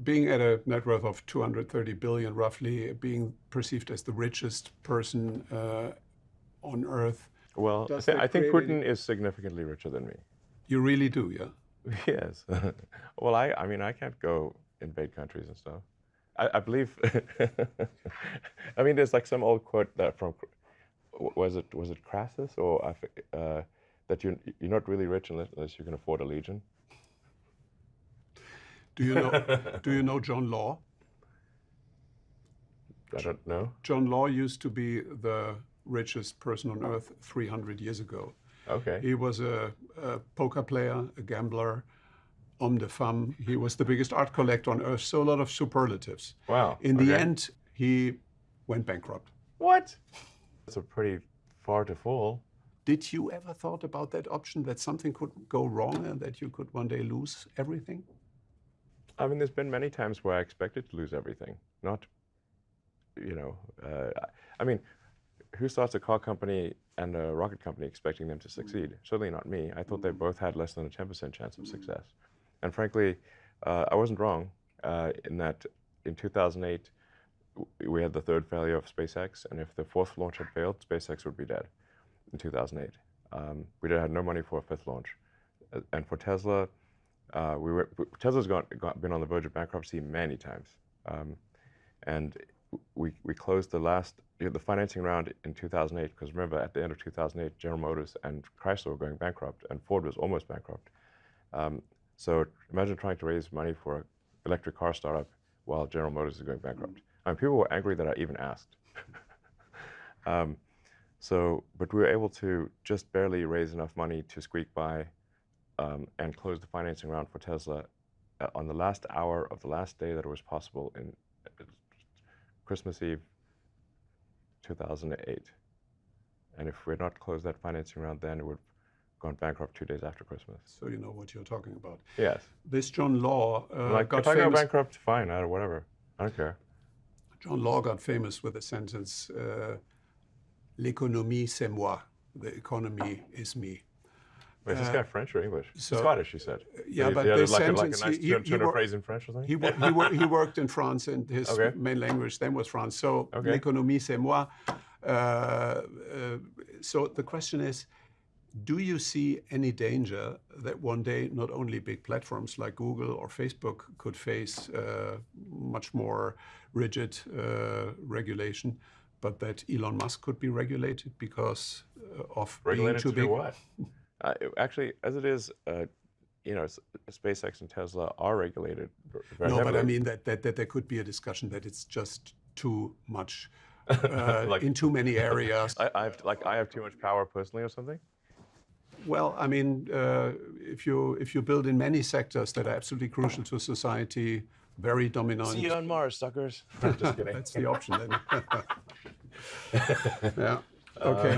being at a net worth of 230 billion, roughly, being perceived as the richest person on Earth. Well, I think Putin is significantly richer than me. You really do, yeah? Yes. Well, I mean, I can't go invade countries and stuff. I believe. I mean, there's like some old quote that from, was it Crassus or that you're not really rich unless you can afford a legion. Do you know John Law? I don't know. John Law used to be the richest person on Earth 300 years ago. Okay. He was a poker player, a gambler, homme de femme. He was the biggest art collector on Earth, so a lot of superlatives. Wow. In the end, he went bankrupt. What? That's a pretty far to fall. Did you ever thought about that option, that something could go wrong and that you could one day lose everything? I mean, there's been many times where I expected to lose everything. Not, you know, I mean, who starts a car company and a rocket company expecting them to succeed? Certainly not me. I thought they both had less than a 10% chance of success. And frankly, I wasn't wrong in that in 2008, we had the third failure of SpaceX, and if the fourth launch had failed, SpaceX would be dead in 2008. We had no money for a fifth launch. And for Tesla, Tesla's been on the verge of bankruptcy many times. And we closed the financing round in 2008, because remember, at the end of 2008, General Motors and Chrysler were going bankrupt, and Ford was almost bankrupt. So imagine trying to raise money for an electric car startup while General Motors is going bankrupt. And people were angry that I even asked. But we were able to just barely raise enough money to squeak by and close the financing round for Tesla on the last hour of the last day that it was possible in Christmas Eve 2008. And if we had not closed that financing round then, it would have gone bankrupt 2 days after Christmas. So you know what you're talking about. Yes. This John Law got if I famous. go bankrupt, fine, whatever. I don't care. John Law got famous with the sentence, "L'économie c'est moi," the economy is me. Wait, is this guy French or English? Scottish, you said. Yeah, but he the had sentence, like a nice turn of phrase in French or something? he worked in France, and his main language then was France. So, l'économie c'est moi. So the question is, do you see any danger that one day not only big platforms like Google or Facebook could face much more rigid regulation, but that Elon Musk could be regulated because of regulated being too big? What? Actually, as it is, you know, SpaceX and Tesla are regulated very heavily. But I mean that there could be a discussion that it's just too much in too many areas. I have too much power personally or something? Well, I mean, if you build in many sectors that are absolutely crucial to society, very dominant. See you on Mars, suckers. Just kidding. That's the option then. Yeah. Okay.